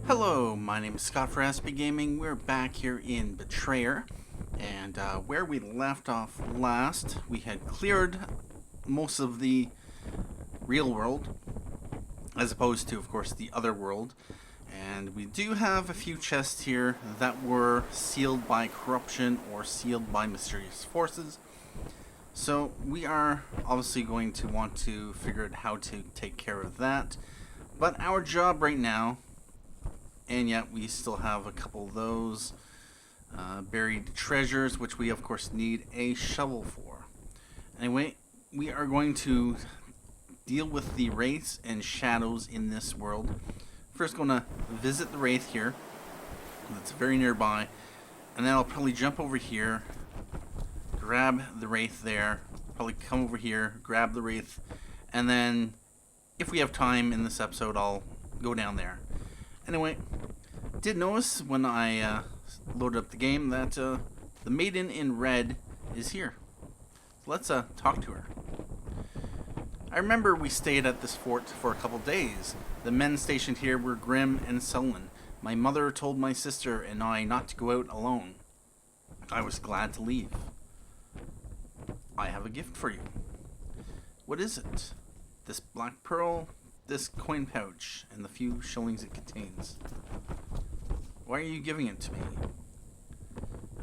Hello, my name is Scott for SP Gaming. We're back here in Betrayer, and where we left off last, we had cleared most of the real world, as opposed to, of course, the other world. And we do have a few chests here that were sealed by corruption or sealed by mysterious forces. So we are obviously going to want to figure out how to take care of that. But our job right now, and yet we still have a couple of those buried treasures, which we of course need a shovel for. Anyway, we are going to deal with the wraiths and shadows in this world. First going to visit the wraith here. That's very nearby. And then I'll probably jump over here, grab the wraith there, probably come over here, grab the wraith, and then if we have time in this episode, I'll go down there. Anyway, did notice when I loaded up the game that the maiden in red is here. So let's talk to her. I remember we stayed at this fort for a couple days. The men stationed here were grim and sullen. My mother told my sister and I not to go out alone. I was glad to leave. I have a gift for you. What is it? This black pearl, this coin pouch, and the few shillings it contains. Why are you giving it to me?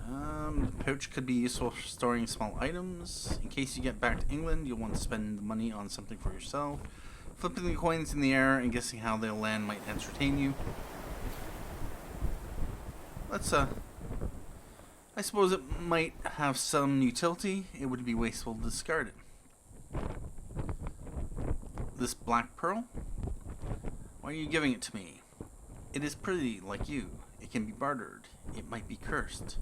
The pouch could be useful for storing small items. In case you get back to England, you'll want to spend the money on something for yourself. Flipping the coins in the air and guessing how they'll land might entertain you. Let's, I suppose it might have some utility. It would be wasteful to discard it. This black pearl? Why are you giving it to me? It is pretty, like you. It can be bartered. It might be cursed.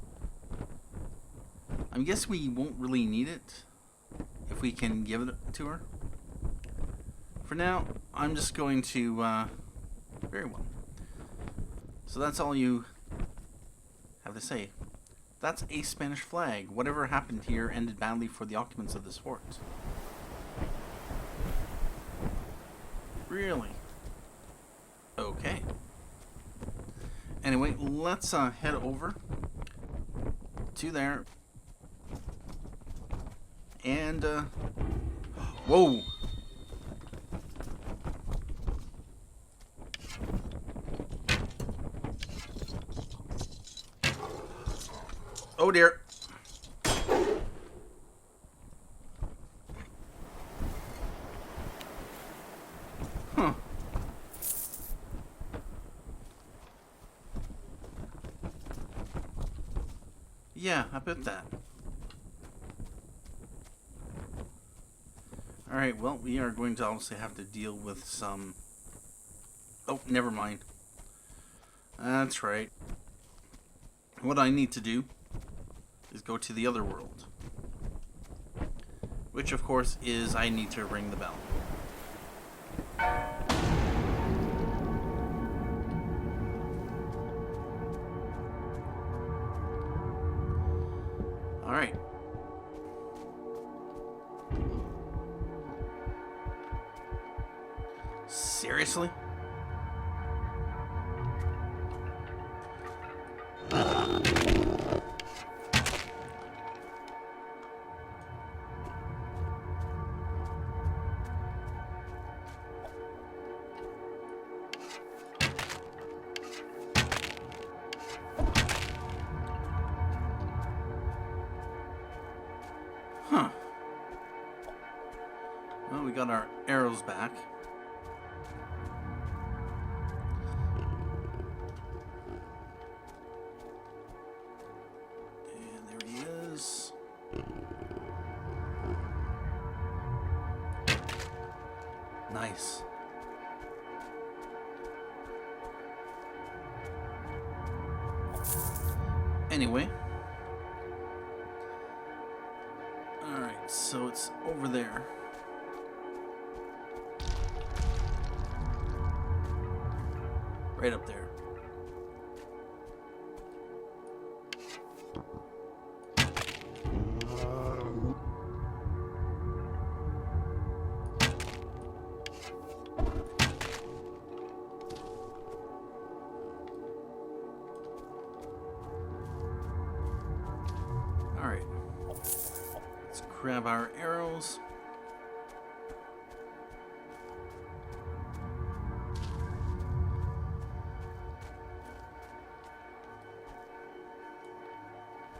I guess we won't really need it if we can give it to her. For now, I'm just going to, very well. So that's all you have to say. That's a Spanish flag. Whatever happened here ended badly for the occupants of this fort. Really? Okay. Anyway, let's head over to there. And, whoa! Oh dear. Huh. Yeah, I bet that. Alright, well, we are going to obviously have to deal with some... Oh, never mind. That's right. What I need to do is go to the other world. Which, of course, is I need to ring the bell. Alright. Seriously? Huh. Well, we got our arrows back. And there he is. Nice. Anyway. Alright, so it's over there. Right up there. Grab our arrows.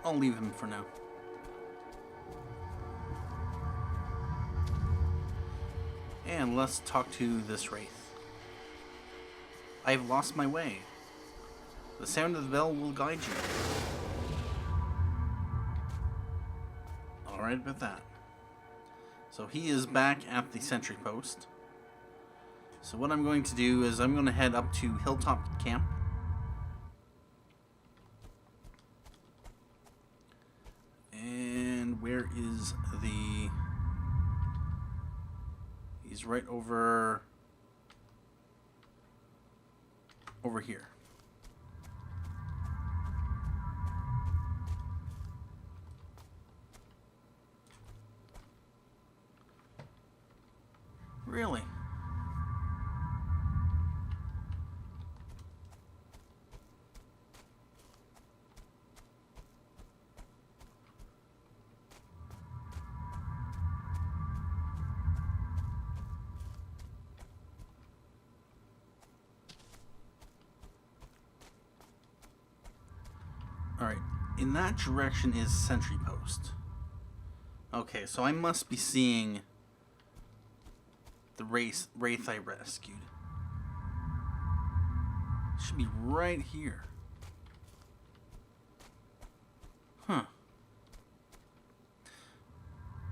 I'll leave him for now. And let's talk to this wraith. I've lost my way. The sound of the bell will guide you. Alright about that. So he is back at the sentry post. So what I'm going to do is I'm going to head up to Hilltop Camp. And where is the... He's right over here. Really? Alright, in that direction is sentry post. Okay, so I must be seeing the wraith I rescued. It should be right here. Huh.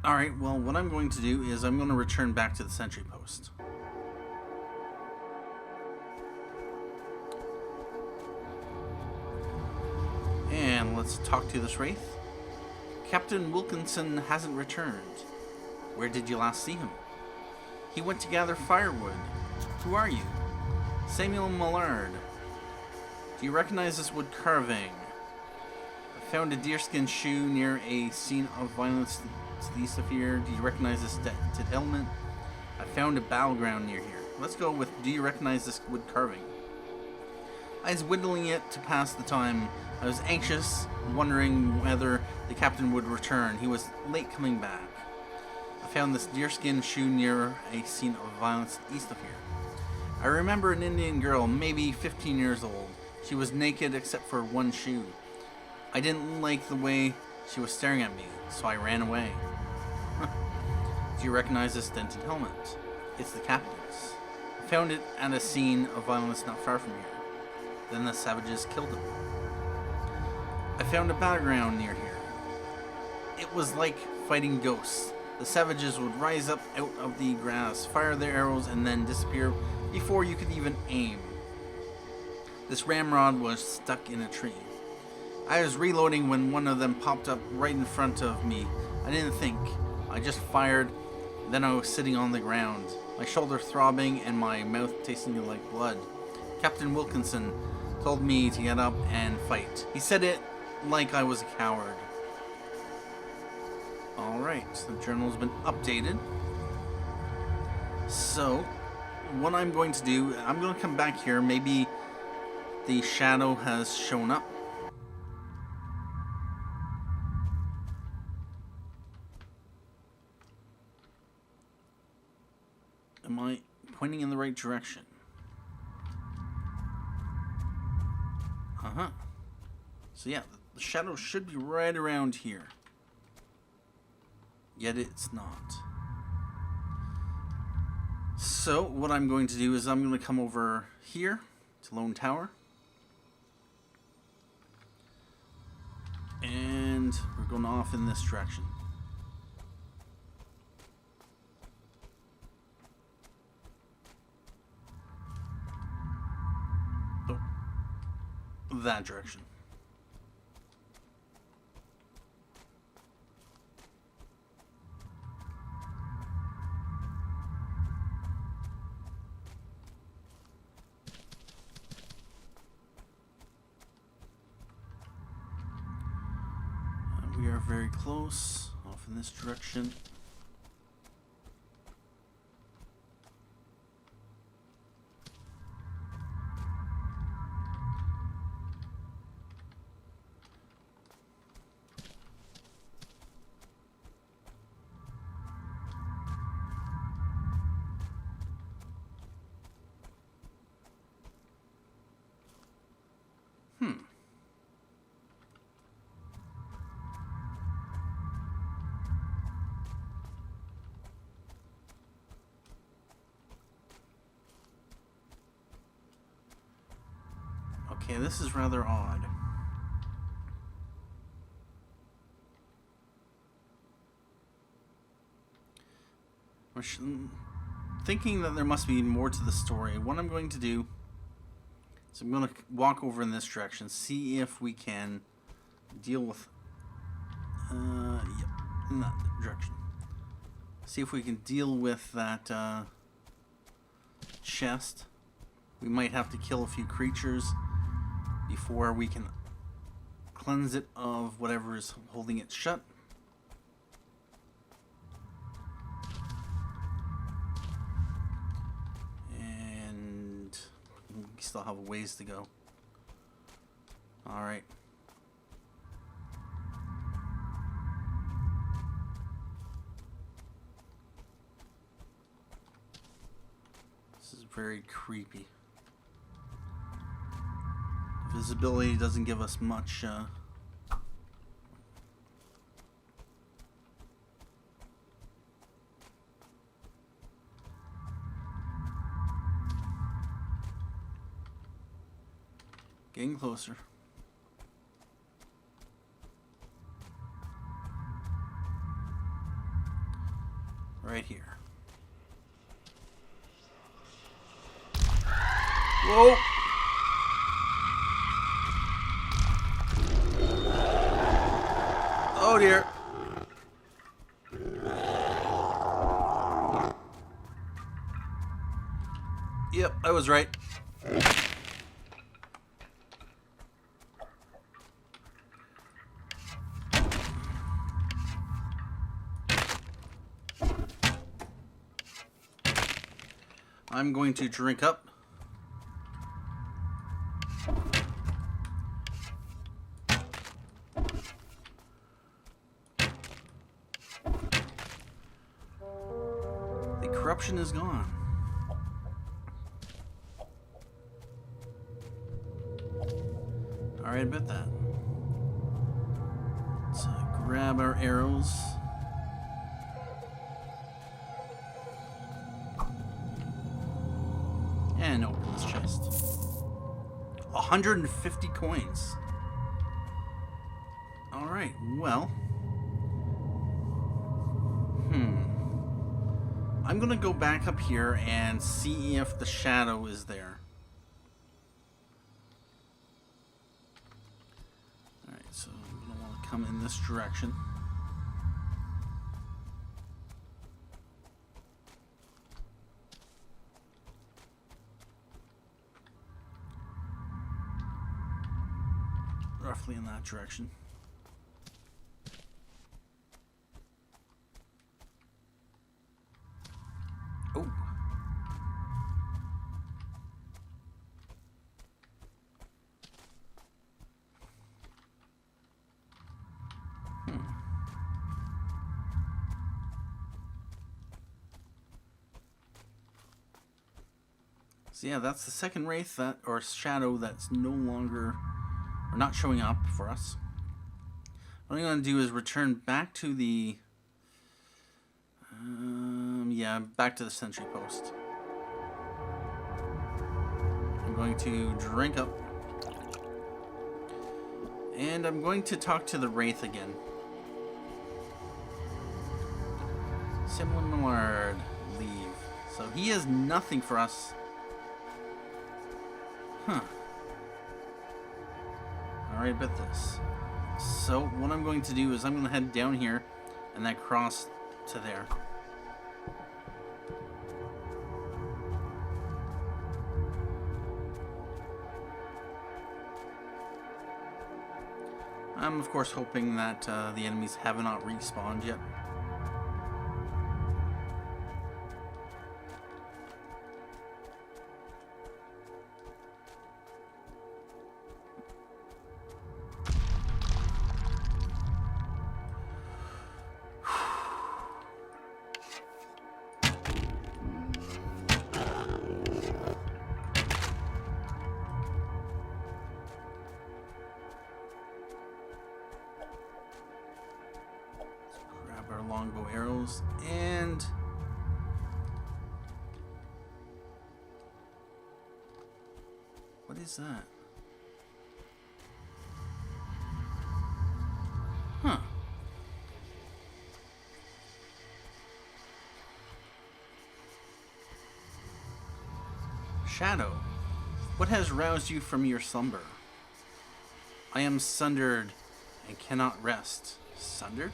Alright, well, what I'm going to do is I'm going to return back to the sentry post. And let's talk to this wraith. Captain Wilkinson hasn't returned. Where did you last see him? He went to gather firewood. Who are you? Samuel Millard. Do you recognize this wood carving? I found a deerskin shoe near a scene of violence to the east of here. Do you recognize this dented helmet? I found a battleground near here. Let's go with, do you recognize this wood carving? I was whittling it to pass the time. I was anxious, wondering whether the captain would return. He was late coming back. I found this deerskin shoe near a scene of violence east of here. I remember an Indian girl, maybe 15 years old. She was naked except for one shoe. I didn't like the way she was staring at me, so I ran away. Do you recognize this dented helmet? It's the captain's. I found it at a scene of violence not far from here. Then the savages killed him. I found a battleground near here. It was like fighting ghosts. The savages would rise up out of the grass, fire their arrows, and then disappear before you could even aim. This ramrod was stuck in a tree. I was reloading when one of them popped up right in front of me. I didn't think. I just fired. Then I was sitting on the ground, my shoulder throbbing and my mouth tasting like blood. Captain Wilkinson told me to get up and fight. He said it like I was a coward. Alright, the journal's been updated. So, what I'm going to do, I'm going to come back here. Maybe the shadow has shown up. Am I pointing in the right direction? Uh-huh. So yeah, the shadow should be right around here. Yet it's not. So what I'm going to do is I'm going to come over here to Lone Tower. And we're going off in this direction. Oh, that direction. We are very close, off in this direction. Okay, this is rather odd. Thinking that there must be more to the story. What I'm going to do is I'm going to walk over in this direction, see if we can deal with... yep, in that direction. See if we can deal with that chest. We might have to kill a few creatures before we can cleanse it of whatever is holding it shut. And we still have a ways to go. Alright. This is very creepy. Visibility doesn't give us much getting closer. Right here. Whoa! Oh dear. Yep, I was right. I'm going to drink up. The corruption is gone. Alright, I bet that. Let's grab our arrows. And open this chest. 150 coins. Alright, well. I'm gonna go back up here and see if the shadow is there. Alright, so I'm gonna want to come in this direction. Roughly in that direction. Oh. So yeah, that's the second wraith that, or shadow, that's no longer, or not showing up for us. What I'm going to do is return back to the, yeah, back to the sentry post. I'm going to drink up. And I'm going to talk to the wraith again. MacLeod, leave. So he has nothing for us. Huh. Alright, bet this. So what I'm going to do is I'm going to head down here and then cross to there. I'm of course hoping that the enemies have not respawned yet. Our longbow arrows, and what is that? Shadow, what has roused you from your slumber? I am sundered and cannot rest. Sundered?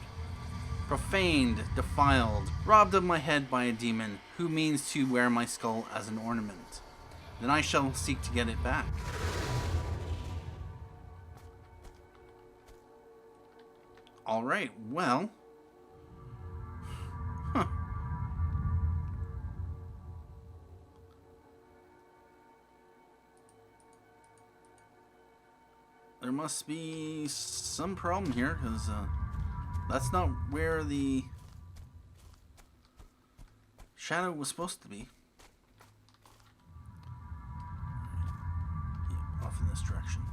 Profaned, defiled, robbed of my head by a demon who means to wear my skull as an ornament. Then I shall seek to get it back. Alright, well. Huh. There must be some problem here, because that's not where the shadow was supposed to be. Yeah, off in this direction.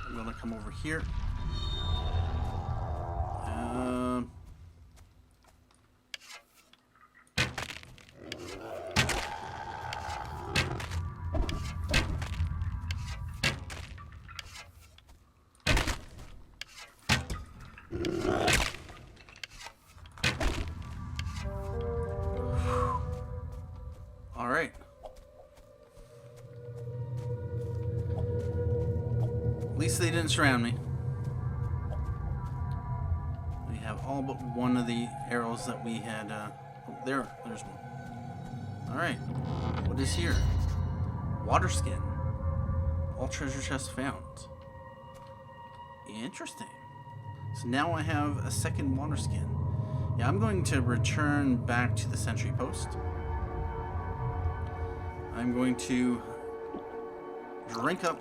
I'm gonna come over here. All right. At least they didn't surround me. We have all but one of the arrows that we had. Oh, there's one. All right. What is here? Water skin. All treasure chests found. Interesting. So now I have a second water skin. Yeah, I'm going to return back to the sentry post. I'm going to drink up.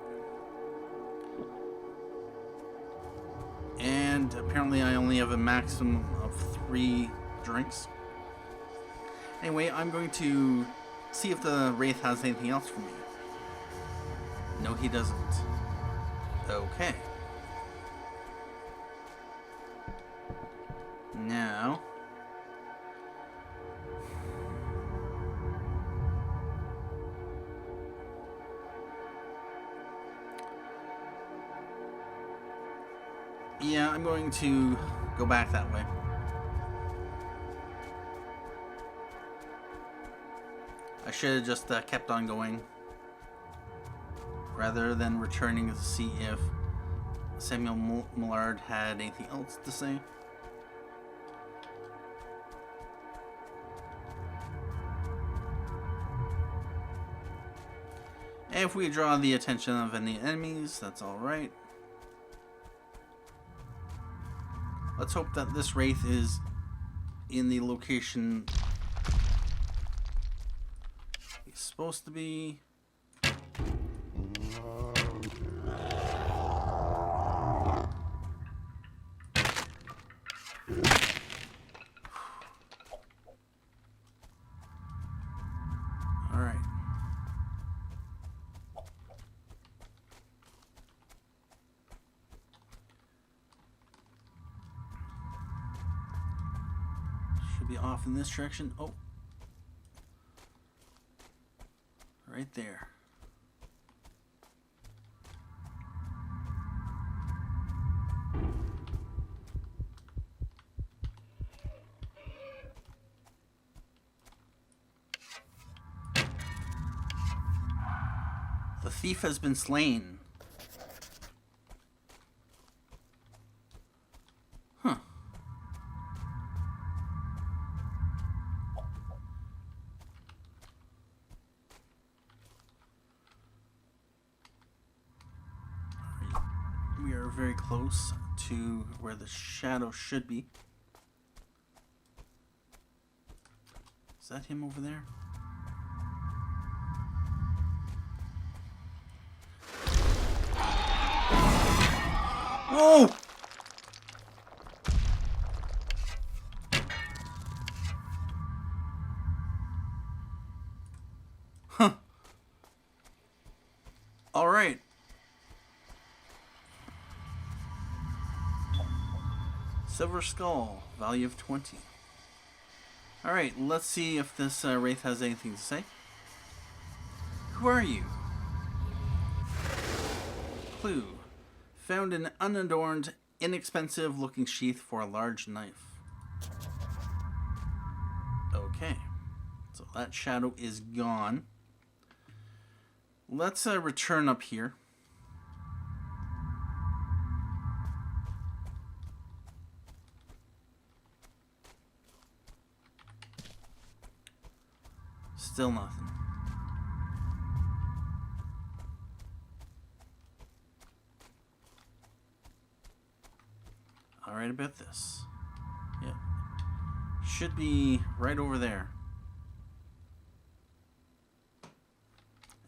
And apparently I only have a maximum of 3 drinks. Anyway, I'm going to see if the Wraith has anything else for me. No, he doesn't. Okay. Now... yeah, I'm going to go back that way. I should have just kept on going rather than returning to see if Samuel Millard had anything else to say. And if we draw the attention of any enemies, that's alright. Let's hope that this Wraith is in the location he's supposed to be. Alright. Be off in this direction. Oh, right there. The thief has been slain. We are very close to where the shadow should be. Is that him over there? Whoa! Huh. All right. Silver skull, value of 20. Alright, let's see if this Wraith has anything to say. Who are you? Clue. Found an unadorned, inexpensive-looking sheath for a large knife. Okay. So that shadow is gone. Let's return up here. Still nothing. Alright about this. Yeah. Should be right over there.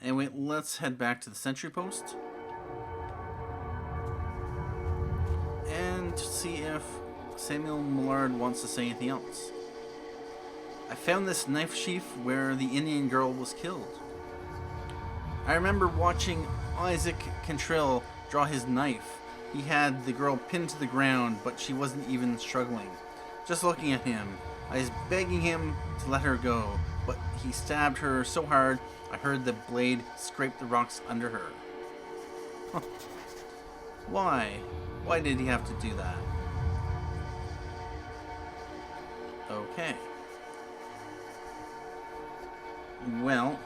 Anyway, let's head back to the sentry post. And see if Samuel MacLeod wants to say anything else. I found this knife sheath where the Indian girl was killed. I remember watching Isaac Cantrell draw his knife. He had the girl pinned to the ground, but she wasn't even struggling. Just looking at him, I was begging him to let her go, but he stabbed her so hard I heard the blade scrape the rocks under her. Why? Why did he have to do that? Okay. Well,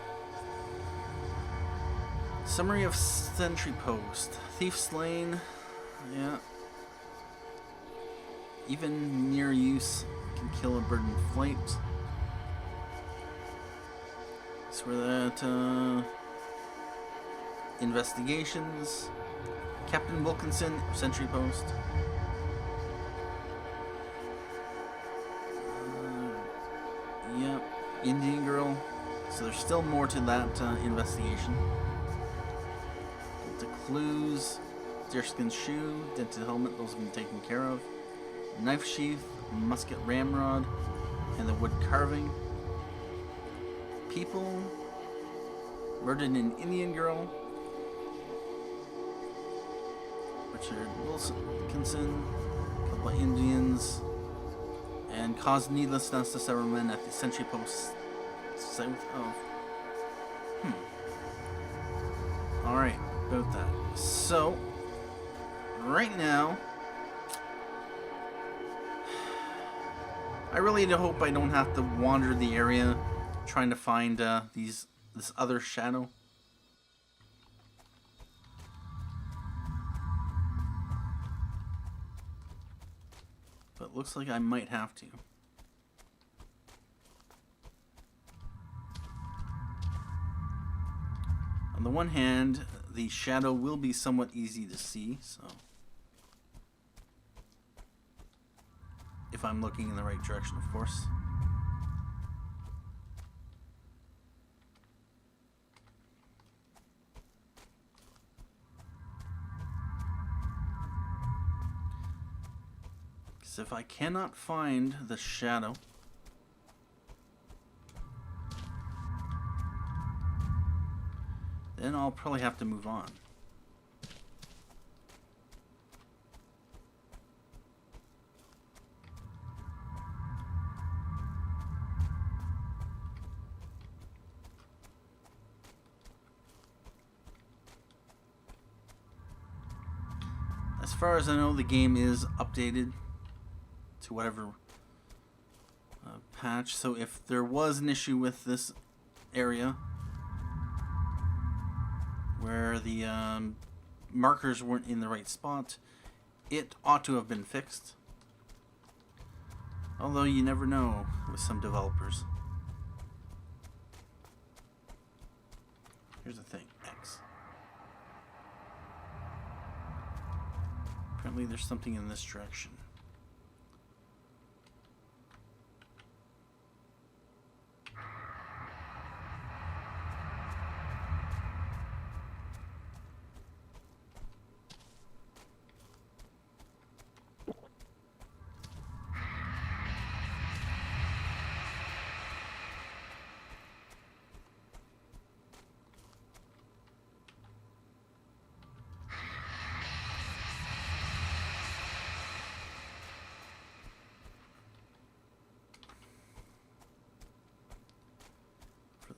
summary of sentry post. Thief slain. Yeah. Even near use can kill a bird in flight. That's where that investigations. Captain Wilkinson, sentry post. Yeah, Indian girl. So there's still more to that investigation. The clues, deerskin shoe, dented helmet, those have been taken care of. Knife sheath, musket ramrod, and the wood carving. People, murdered an Indian girl. Richard Wilkinson, a couple of Indians, and caused needless deaths to several men at the sentry post south of. Alright, about that. So, right now, I really hope I don't have to wander the area trying to find this other shadow. But looks like I might have to. On the one hand, the shadow will be somewhat easy to see, so if I'm looking in the right direction, of course. Because if I cannot find the shadow, then I'll probably have to move on. As far as I know, the game is updated to whatever patch, so if there was an issue with this area where the markers weren't in the right spot, it ought to have been fixed. Although you never know with some developers. Here's the thing, X. Apparently there's something in this direction.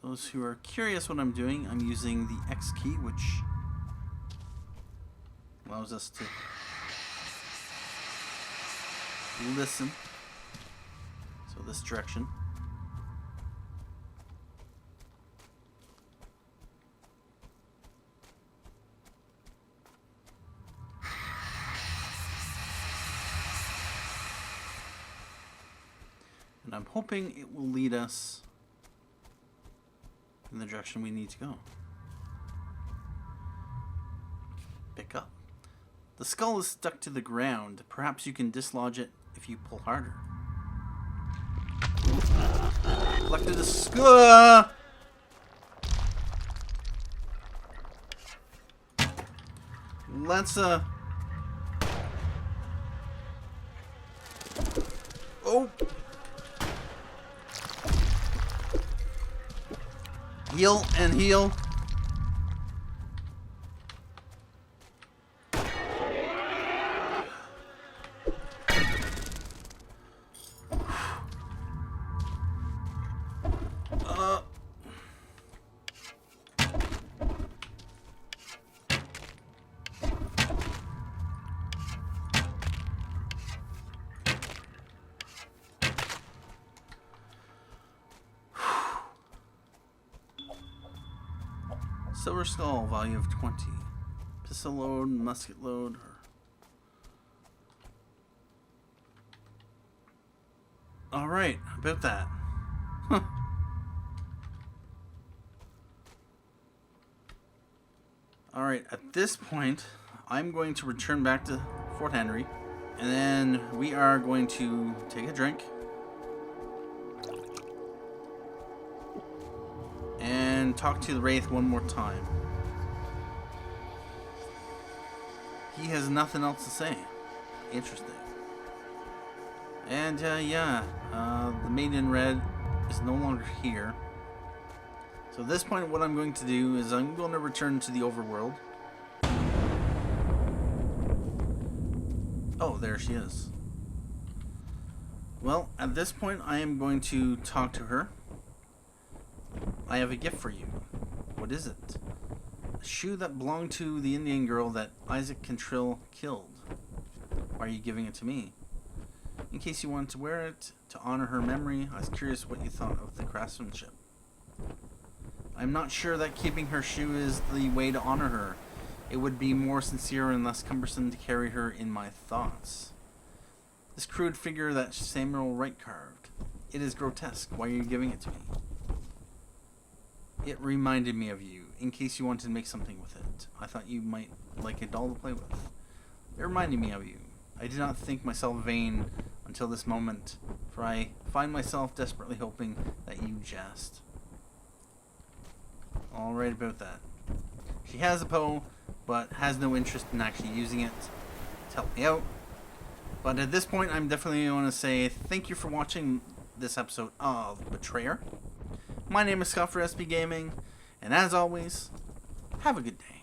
For those who are curious what I'm doing, I'm using the X key, which allows us to listen. So this direction. And I'm hoping it will lead us in the direction we need to go. Pick up. The skull is stuck to the ground. Perhaps you can dislodge it if you pull harder. Collected a skull. Let's oh. Heal and heal. Silver skull, value of 20. Pistol load, musket load. Alright, about that. Huh. Alright, at this point, I'm going to return back to Fort Henry. And then we are going to take a drink. And talk to the Wraith one more time. He has nothing else to say. Interesting. And the Maiden in Red is no longer here. So at this point, what I'm going to do is I'm going to return to the Overworld. Oh, there she is. Well, at this point, I am going to talk to her. I have a gift for you. What is it? A shoe that belonged to the Indian girl that Isaac Cantrill killed. Why are you giving it to me? In case you wanted to wear it to honor her memory, I was curious what you thought of the craftsmanship. I'm not sure that keeping her shoe is the way to honor her. It would be more sincere and less cumbersome to carry her in my thoughts. This crude figure that Samuel Wright carved. It is grotesque. Why are you giving it to me? It reminded me of you, in case you wanted to make something with it. I thought you might like a doll to play with. It reminded me of you. I did not think myself vain until this moment, for I find myself desperately hoping that you jest. Alright about that. She has a Poe, but has no interest in actually using it to help me out. But at this point, I'm definitely going to say thank you for watching this episode of Betrayer. My name is Scott for SP Gaming, and as always, have a good day.